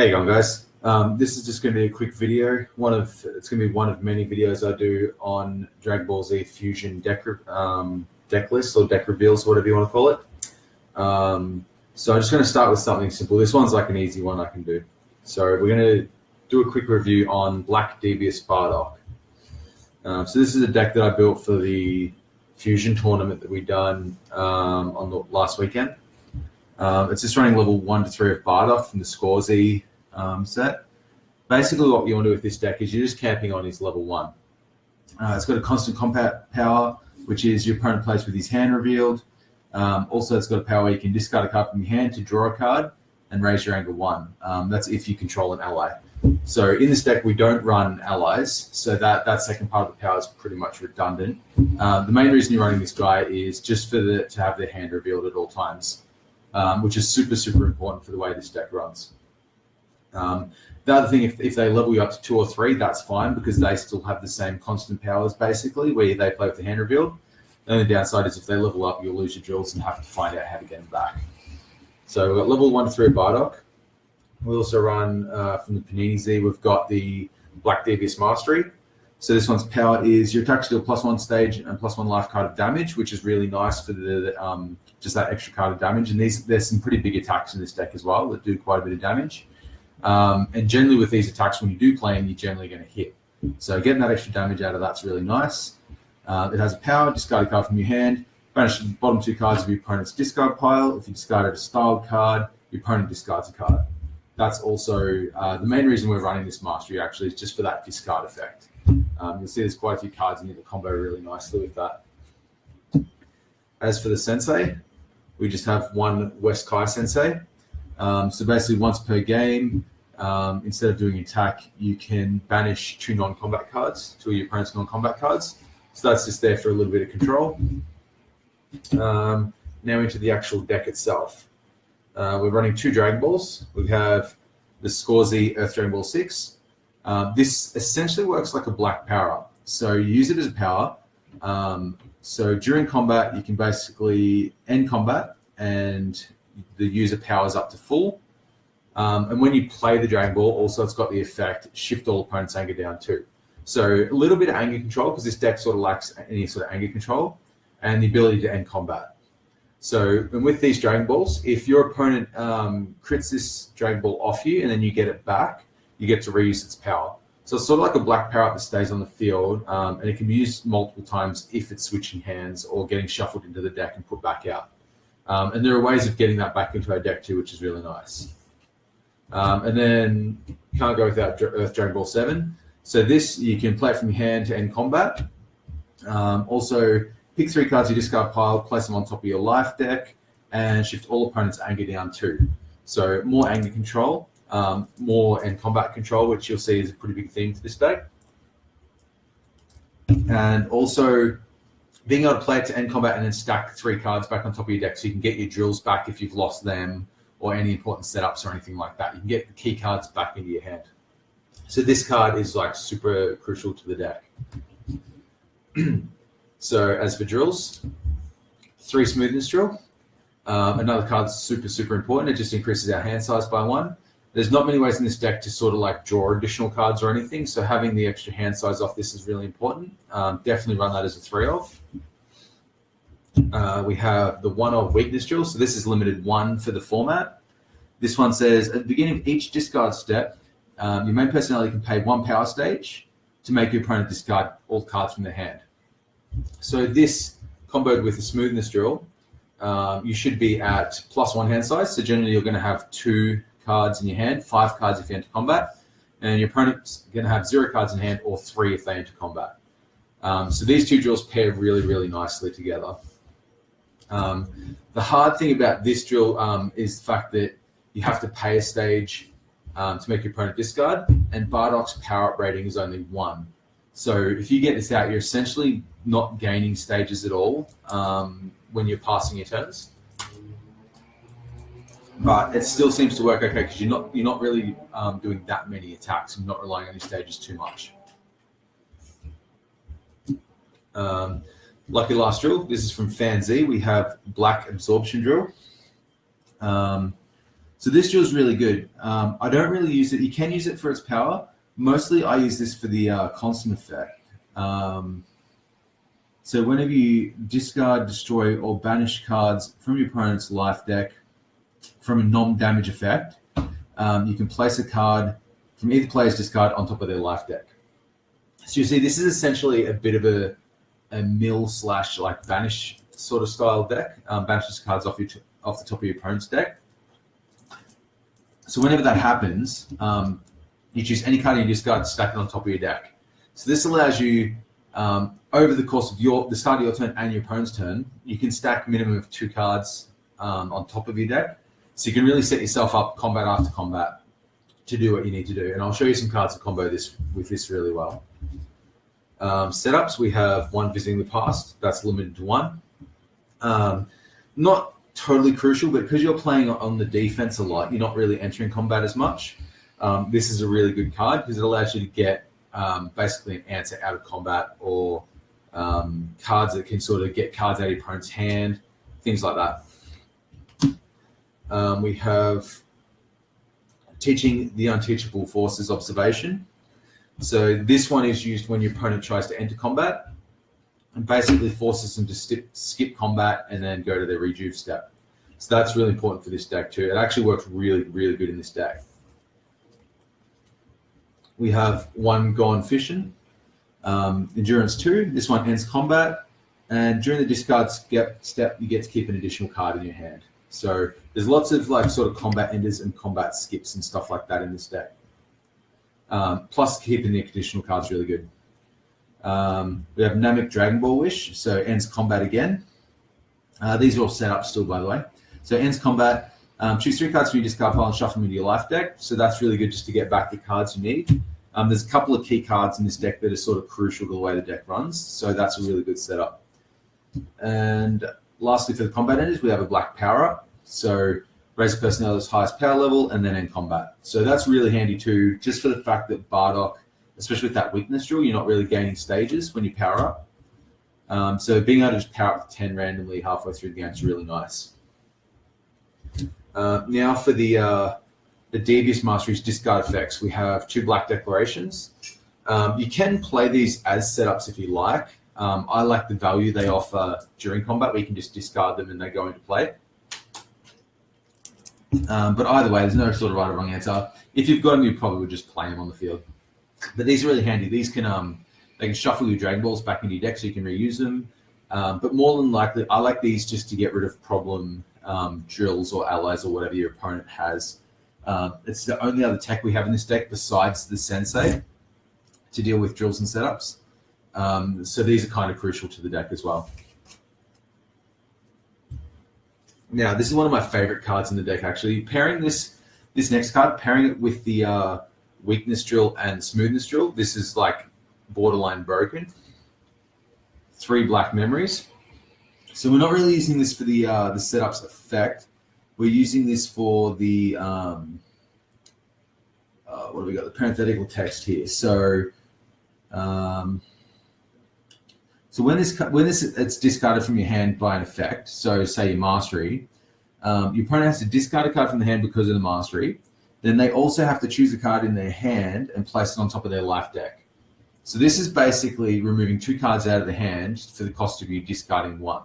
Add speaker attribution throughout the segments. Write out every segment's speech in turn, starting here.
Speaker 1: Hey, you going, guys. This is just going to be a quick video. It's going to be one of many videos I do on Dragon Ball Z Fusion deck lists or deck reveals, whatever you want to call it. So I'm just going to start with something simple. This one's like an easy one I can do. So we're going to do a quick review on Black Devious Bardock. So this is a deck that I built for the Fusion tournament that we done on the last weekend. It's just running level 1 to 3 of Bardock from the Score Z set. Basically, what you want to do with this deck is you're just camping on his level 1. It's got a constant combat power, which is your opponent plays with his hand revealed. Also, it's got a power where you can discard a card from your hand to draw a card and raise your anger 1. That's if you control an ally. So in this deck, we don't run allies, so that second part of the power is pretty much redundant. The main reason you're running this guy is just to have their hand revealed at all times, which is super, super important for the way this deck runs. The other thing, if they level you up to 2 or 3, that's fine because they still have the same constant powers, basically, where they play with the hand revealed. The only downside is if they level up, you'll lose your drills and have to find out how to get them back. So we've got level 1 to 3 Bardock. We also run from the Panini Z, we've got the Black Devious Mastery. So this one's power is your attacks deal +1 stage and +1 life card of damage, which is really nice for the just that extra card of damage. And there's some pretty big attacks in this deck as well that do quite a bit of damage. And generally with these attacks, when you do play them, you're generally going to hit. So getting that extra damage out of that's really nice. It has a power, discard a card from your hand, banish the bottom 2 cards of your opponent's discard pile. If you discarded a styled card, your opponent discards a card. That's also the main reason we're running this mastery, actually, is just for that discard effect. You'll see there's quite a few cards in here that combo really nicely with that. As for the sensei, we just have one West Kai sensei. So basically once per game, instead of doing attack, you can banish 2 non-combat cards, 2 of your opponent's non-combat cards. So that's just there for a little bit of control. Now into the actual deck itself. We're running 2 Dragon Balls. We have the Score Z Earth Dragon Ball 6. This essentially works like a black power-up. So you use it as a power. So during combat, you can basically end combat and the user powers up to full. And when you play the Dragon Ball, also it's got the effect, shift all opponents' anger down too. So a little bit of anger control, because this deck sort of lacks any sort of anger control, and the ability to end combat. So, and with these Dragon Balls, if your opponent crits this Dragon Ball off you and then you get it back, you get to reuse its power. So it's sort of like a black power up that stays on the field, and it can be used multiple times if it's switching hands or getting shuffled into the deck and put back out. And there are ways of getting that back into our deck too, which is really nice. And then can't go without Earth Dragon Ball 7. So this, you can play it from your hand to end combat. Also, pick 3 cards you discard pile, place them on top of your life deck, and shift all opponents' anger down too. So more anger control, more end combat control, which you'll see is a pretty big theme for this deck. And also being able to play it to end combat and then stack 3 cards back on top of your deck so you can get your drills back if you've lost them or any important setups or anything like that. You can get the key cards back into your hand. So this card is like super crucial to the deck. So as for drills, 3 smoothness drill. Another card that's super, super important. It just increases our hand size by 1. There's not many ways in this deck to sort of like draw additional cards or anything. So having the extra hand size off this is really important. Definitely run that as a 3 of. We have the 1 of weakness drill. So this is limited 1 for the format. This one says at the beginning of each discard step, your main personality can pay 1 power stage to make your opponent discard all cards from their hand. So this comboed with the smoothness drill, you should be at +1 hand size. So generally you're going to have 2 cards in your hand, 5 cards if you enter combat, and your opponent's going to have 0 cards in hand or 3 if they enter combat. So these 2 drills pair really, really nicely together. The hard thing about this drill is the fact that you have to pay a stage to make your opponent discard, and Bardock's power-up rating is only 1. So if you get this out, you're essentially not gaining stages at all when you're passing your turns. But it still seems to work okay because you're not really doing that many attacks and not relying on these stages too much. Lucky last drill. This is from Fan Z. We have Black Absorption Drill. So this drill is really good. I don't really use it. You can use it for its power. Mostly I use this for the constant effect. So whenever you discard, destroy, or banish cards from your opponent's life deck from a non-damage effect, you can place a card from either player's discard on top of their life deck. So you see, this is essentially a bit of a mill / like banish sort of style deck. Banishes cards off the top of your opponent's deck. So whenever that happens, you choose any card in your discard, stack it on top of your deck. So this allows you, over the course of the start of your turn and your opponent's turn, you can stack a minimum of 2 cards on top of your deck. So you can really set yourself up combat after combat to do what you need to do. And I'll show you some cards to combo this with this really well. Setups, we have 1 Visiting the Past. That's limited to 1. Not totally crucial, but because you're playing on the defense a lot, you're not really entering combat as much. This is a really good card because it allows you to get basically an answer out of combat, or cards that can sort of get cards out of your opponent's hand, things like that. We have Teaching the Unteachable Forces Observation. So this one is used when your opponent tries to enter combat and basically forces them to skip combat and then go to their rejuve step. So that's really important for this deck too. It actually works really, really good in this deck. We have 1 Gone Fishing, Endurance 2. This one ends combat, and during the discard step, you get to keep an additional card in your hand. So there's lots of like sort of combat enders and combat skips and stuff like that in this deck. Plus keeping the additional cards really good. We have Namek Dragon Ball Wish, so ends combat again. These are all set up still, by the way. So ends combat. Choose 3 cards from your discard pile and shuffle them into your life deck. So that's really good just to get back the cards you need. There's a couple of key cards in this deck that are sort of crucial to the way the deck runs. So that's a really good setup. And lastly, for the combat enders, we have a black power up. So raise the personality's highest power level and then end combat. So that's really handy too, just for the fact that Bardock, especially with that weakness drill, you're not really gaining stages when you power up. So being able to just power up to 10 randomly halfway through the game is really nice. Now for the Devious Mastery's discard effects, we have 2 Black Declarations. You can play these as setups if you like. I like the value they offer during combat, where you can just discard them and they go into play. But either way, there's no sort of right or wrong answer. If you've got them, you probably would just play them on the field. But these are really handy. These can they can shuffle your Dragon Balls back into your deck so you can reuse them. But more than likely, I like these just to get rid of problem drills or allies or whatever your opponent has. It's the only other tech we have in this deck besides the Sensei to deal with drills and setups. So these are kind of crucial to the deck as well. Now, this is one of my favorite cards in the deck, actually. Pairing this next card, pairing it with the Weakness Drill and Smoothness Drill, this is like borderline broken. 3 Black Memories. So we're not really using this for the setups effect. We're using this for the what do we got? The parenthetical text here. So when it's discarded from your hand by an effect, so say your mastery, your opponent has to discard a card from the hand because of the mastery. Then they also have to choose a card in their hand and place it on top of their life deck. So this is basically removing 2 cards out of the hand for the cost of you discarding 1.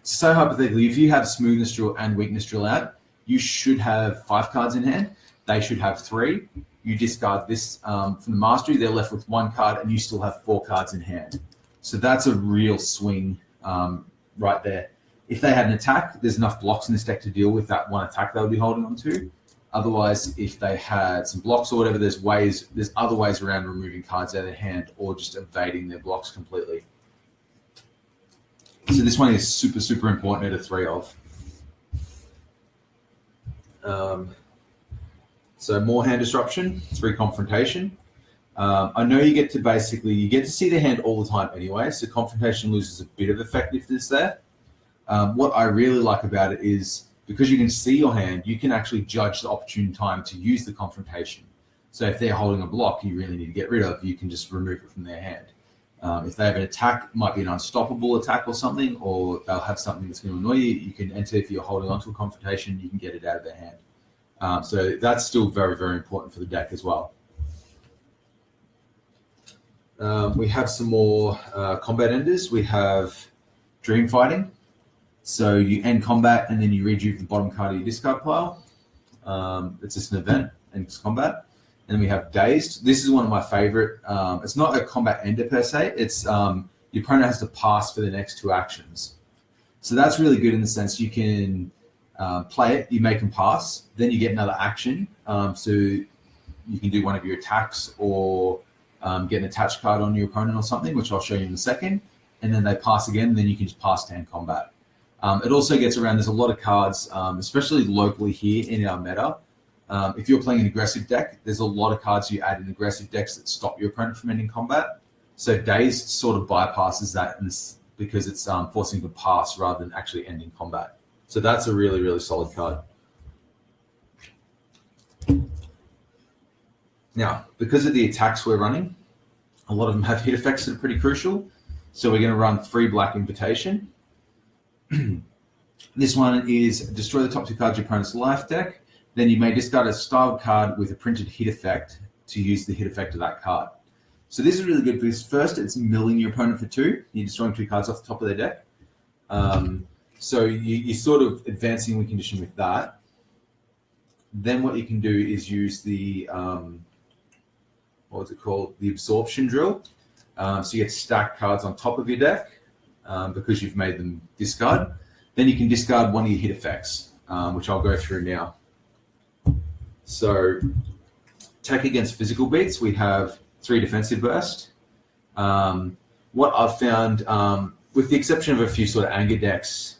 Speaker 1: So hypothetically, if you have Smoothness Drill and Weakness Drill out, you should have 5 cards in hand. They should have 3. You discard this from the mastery, they're left with 1 card, and you still have 4 cards in hand. So that's a real swing right there. If they had an attack, there's enough blocks in this deck to deal with that 1 attack they'll be holding on to. Otherwise, if they had some blocks or whatever, there's other ways around removing cards out of their hand or just evading their blocks completely. So this one is super, super important at a 3 of. So more hand disruption, 3 confrontation. I know you get to see the hand all the time anyway, so confrontation loses a bit of effectiveness there. What I really like about it is because you can see your hand, you can actually judge the opportune time to use the confrontation. So if they're holding a block you really need to get rid of, you can just remove it from their hand. If they have an attack, it might be an unstoppable attack or something, or they'll have something that's going to annoy you. You can enter, if you're holding onto a confrontation, you can get it out of their hand. So that's still very, very important for the deck as well. We have some more combat enders. We have Dream Fighting. So you end combat and then you rejuve the bottom card of your discard pile. It's just an event and it's combat. And then we have Dazed. This is one of my favorite. It's not a combat ender per se. It's your opponent has to pass for the next 2 actions. So that's really good in the sense you can play it, you make them pass, then you get another action. So you can do one of your attacks or get an attached card on your opponent or something, which I'll show you in a second. And then they pass again, and then you can just pass to end combat. It also gets around, there's a lot of cards, especially locally here in our meta. If you're playing an aggressive deck, there's a lot of cards you add in aggressive decks that stop your opponent from ending combat. So Dazed sort of bypasses that because it's forcing them to pass rather than actually ending combat. So that's a really, really solid card. Now, because of the attacks we're running, a lot of them have hit effects that are pretty crucial. So we're going to run 3 Black Invitation. This one is destroy the top 2 cards of your opponent's life deck. Then you may discard a styled card with a printed hit effect to use the hit effect of that card. So this is really good because first it's milling your opponent for 2. You're destroying 2 cards off the top of their deck. So you're sort of advancing win condition with that. Then what you can do is use the, the absorption drill. So you get stacked cards on top of your deck because you've made them discard. Then you can discard one of your hit effects, which I'll go through now. So attack against physical beats, we have 3 defensive burst. What I've found, with the exception of a few sort of anger decks,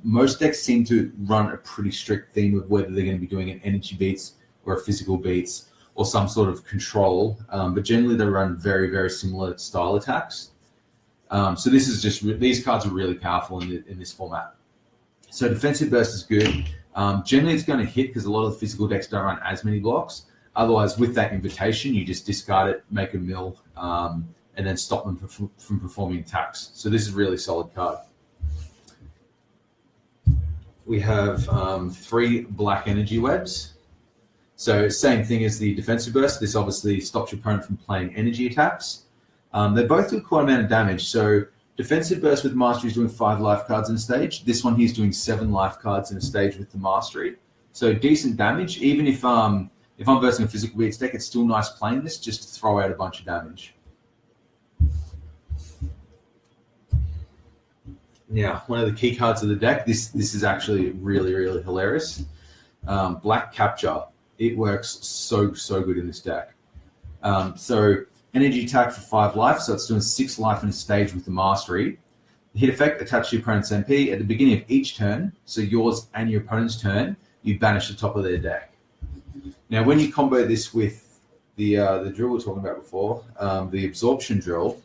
Speaker 1: most decks seem to run a pretty strict theme of whether they're going to be doing an energy beats or a physical beats or some sort of control. But generally they run very, very similar style attacks. So this is just, these cards are really powerful in this format. So defensive burst is good. Generally it's going to hit because a lot of the physical decks don't run as many blocks. Otherwise, with that invitation, you just discard it, make a mill, and then stop them from performing attacks. So this is a really solid card. We have 3 black energy webs. So same thing as the defensive burst. This obviously stops your opponent from playing energy attacks. They both do quite a amount of damage. So defensive burst with mastery is doing 5 life cards in a stage. This one he's doing 7 life cards in a stage with the mastery. So decent damage. Even if I'm bursting a physical beats deck, it's still nice playing this just to throw out a bunch of damage. Now, one of the key cards of the deck, this is actually really, really hilarious. Black Capture. It works so good in this deck. So energy attack for 5 life, so it's doing 6 life in a stage with the mastery. The hit effect, attach to your opponent's MP. At the beginning of each turn, so yours and your opponent's turn, you banish the top of their deck. Now, when you combo this with the drill we were talking about before, the absorption drill,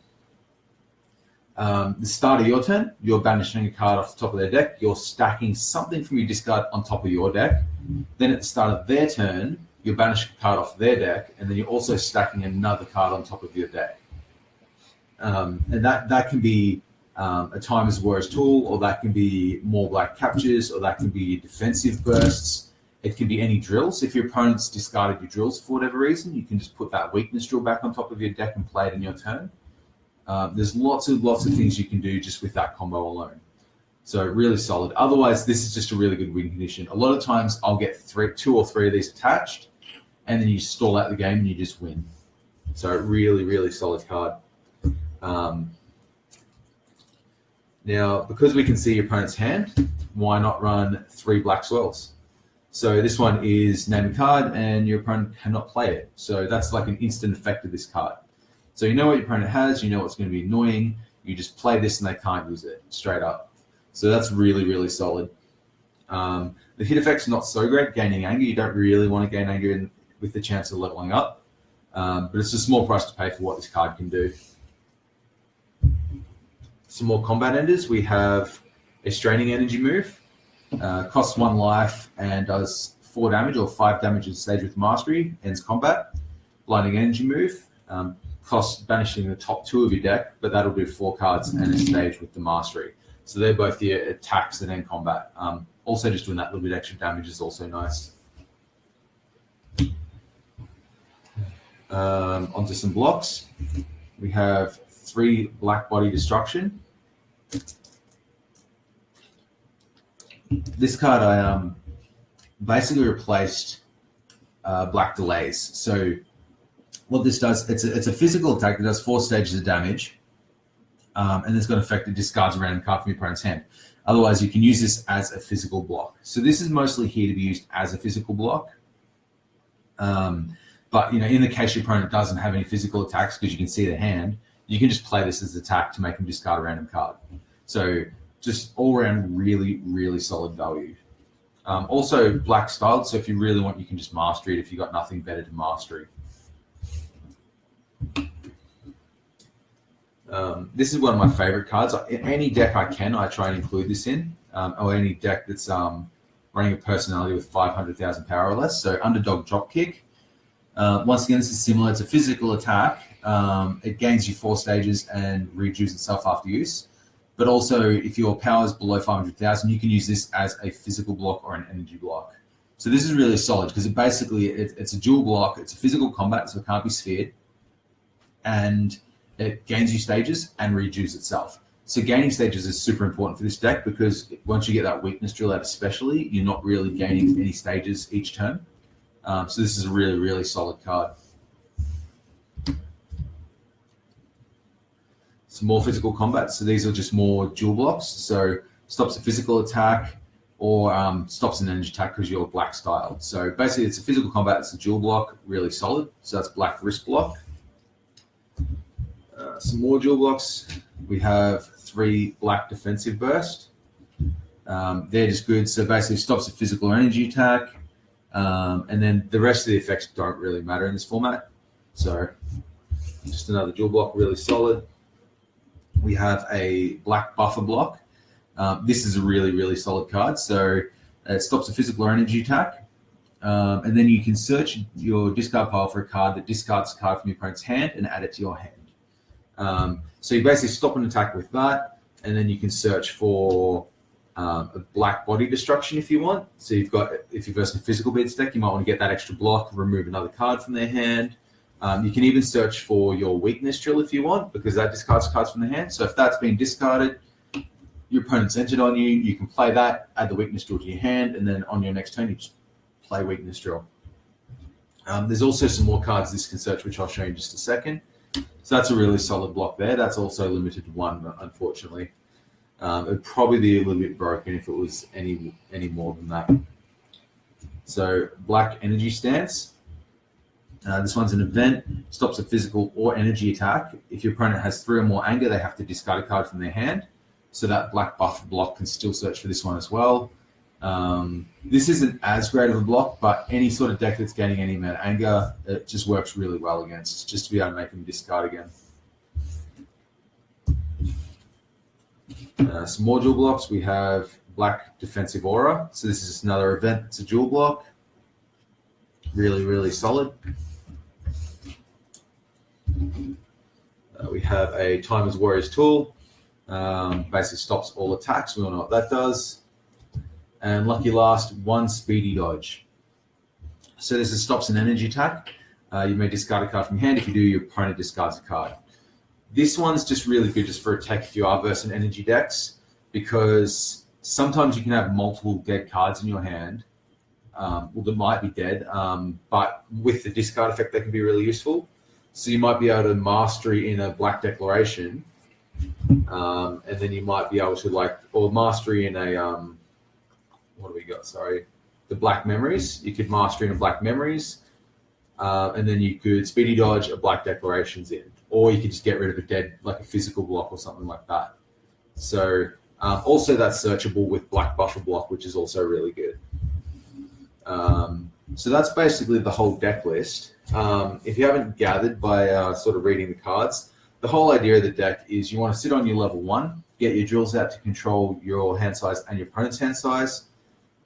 Speaker 1: the start of your turn, you're banishing a card off the top of their deck. You're stacking something from your discard on top of your deck. Then at the start of their turn, you're banishing a card off their deck, and then you're also stacking another card on top of your deck. And that can be a Time as War's tool, or that can be more black captures, or that can be defensive bursts. It can be any drills. If your opponent's discarded your drills for whatever reason, you can just put that weakness drill back on top of your deck and play it in your turn. There's lots of things you can do just with that combo alone. So really solid. Otherwise, this is just a really good win condition. A lot of times I'll get 2 or 3 of these attached, and then you stall out the game and you just win. So really, really solid card. Now, because we can see your opponent's hand, why not run 3 black swirls? So this one is name a card and your opponent cannot play it. So that's like an instant effect of this card. So you know what your opponent has, you know what's going to be annoying. You just play this and they can't use it straight up. So that's really, really solid. The hit effect's not so great, gaining anger. You don't really want to gain anger with the chance of leveling up. But it's a small price to pay for what this card can do. Some more combat enders. We have a straining energy move. Costs 1 life and does 4 damage or 5 damage at stage with mastery. Ends combat. Blinding energy move. cost banishing the top 2 of your deck, but that'll do 4 cards and a stage with the mastery. So they're both your attacks and then combat. Also, just doing that little bit extra damage is also nice. Onto some blocks. We have 3 Black Body Destruction. This card I basically replaced Black Delays. So what this does, it's a physical attack that does 4 stages of damage, and it's got an effect that discards a random card from your opponent's hand. Otherwise, you can use this as a physical block. So this is mostly here to be used as a physical block. But in the case your opponent doesn't have any physical attacks because you can see their hand, you can just play this as attack to make them discard a random card. So just all around really, really solid value. Also black styled, so if you really want, you can just master it if you've got nothing better to mastery. This is one of my favorite cards. Any deck I try and include this in, or any deck that's running a personality with 500,000 power or less. So Underdog Dropkick. Once again, this is similar. It's a physical attack. It gains you 4 stages and rejuves itself after use. But also, if your power is below 500,000, you can use this as a physical block or an energy block. So this is really solid because it's a dual block. It's a physical combat, so it can't be sphered. And it gains you stages and rejuves itself. So gaining stages is super important for this deck because once you get that weakness drill out especially, you're not really gaining any stages each turn. So this is a really, really solid card. Some more physical combat. So these are just more dual blocks. So stops a physical attack or stops an energy attack because you're black styled. So basically it's a physical combat. It's a dual block, really solid. So that's black wrist block. Some more dual blocks. We have 3 black defensive burst. They're just good. So basically stops a physical or energy attack. And then the rest of the effects don't really matter in this format. So just another dual block, really solid. We have a black buffer block. This is a really, really solid card. So it stops a physical or energy attack. And then you can search your discard pile for a card that discards a card from your opponent's hand and add it to your hand. So you basically stop an attack with that, and then you can search for a black body destruction if you want. So if you're versing a physical beats deck, you might want to get that extra block, remove another card from their hand. You can even search for your weakness drill if you want, because that discards cards from the hand. So if that's been discarded, your opponent's entered on you, you can play that, add the weakness drill to your hand, and then on your next turn, you just play weakness drill. There's also some more cards this can search, which I'll show you in just a second. So that's a really solid block there. That's also limited to 1, unfortunately. It would probably be a little bit broken if it was any more than that. So black energy stance. This one's an event, stops a physical or energy attack. If your opponent has 3 or more anger, they have to discard a card from their hand. So that black buffer block can still search for this one as well. This isn't as great of a block, but any sort of deck that's gaining any amount of anger, it just works really well against, just to be able to make them discard again. Some more dual blocks. We have black defensive aura. So this is just another event. It's a dual block. Really, really solid. We have a Timer's Warrior's Tool. Basically stops all attacks. We all know what that does. And lucky last, 1 speedy dodge. So this stops an energy attack. You may discard a card from your hand. If you do, your opponent discards a card. This one's just really good just for attack if you are versing energy decks, because sometimes you can have multiple dead cards in your hand. Well, they might be dead, but with the discard effect, they can be really useful. So you might be able to mastery in a black declaration, and then you might be able to or mastery in a, what do we got? Sorry, the black memories. You could mastery in a black memories, and then you could speedy dodge a black declarations in, or you could just get rid of a dead, like a physical block or something like that. So also that's searchable with black buffer block, which is also really good. So that's basically the whole deck list. If you haven't gathered by sort of reading the cards, the whole idea of the deck is you want to sit on your level 1, get your drills out to control your hand size and your opponent's hand size,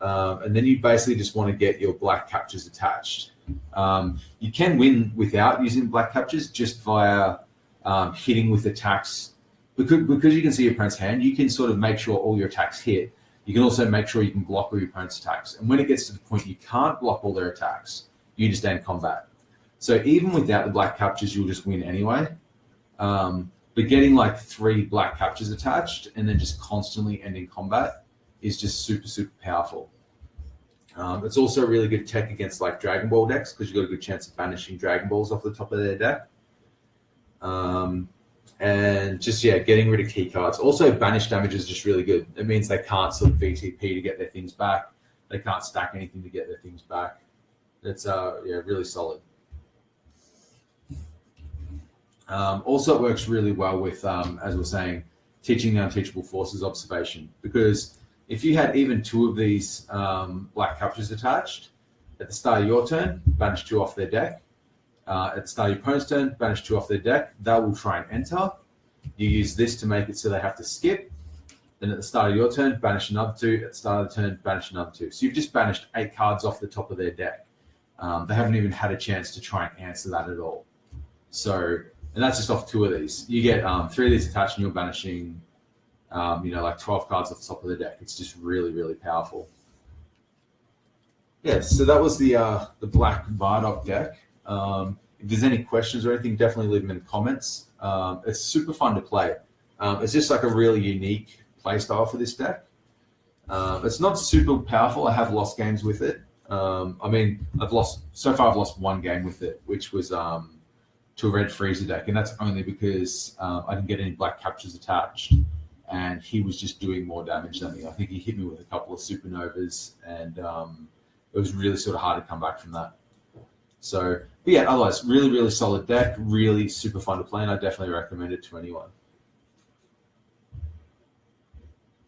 Speaker 1: and then you basically just want to get your black captures attached. You can win without using black captures, just via hitting with attacks. Because you can see your opponent's hand, you can sort of make sure all your attacks hit. You can also make sure you can block all your opponent's attacks. And when it gets to the point you can't block all their attacks, you just end combat. So even without the black captures, you'll just win anyway. But getting like 3 black captures attached and then just constantly ending combat is just super, super powerful. It's also a really good tech against like Dragon Ball decks, because you've got a good chance of banishing Dragon Balls off the top of their deck. And just, getting rid of key cards. Also, banish damage is just really good. It means they can't sort of VTP to get their things back. They can't stack anything to get their things back. It's really solid. Also, it works really well with, as we're saying, teaching the unteachable forces observation. Because if you had even 2 of these black captures attached, at the start of your turn, banish 2 off their deck. At the start of your opponent's turn, banish 2 off their deck. They will try and enter. You use this to make it so they have to skip. Then at the start of your turn, banish another 2. At the start of the turn, banish another 2. So you've just banished 8 cards off the top of their deck. They haven't even had a chance to try and answer that at all. So, and that's just off 2 of these. You get 3 of these attached and you're banishing, like 12 cards off the top of the deck. It's just really, really powerful. Yeah, so that was the Black Bardock deck. If there's any questions or anything, definitely leave them in the comments. It's super fun to play. It's just like a really unique play style for this deck. It's not super powerful. I have lost games with it. I've lost 1 game with it, which was to a red freezer deck, and that's only because I didn't get any black captures attached, and he was just doing more damage than me. I think he hit me with a couple of supernovas, and it was really sort of hard to come back from that. So, but yeah, otherwise, really, really solid deck, really super fun to play, and I definitely recommend it to anyone.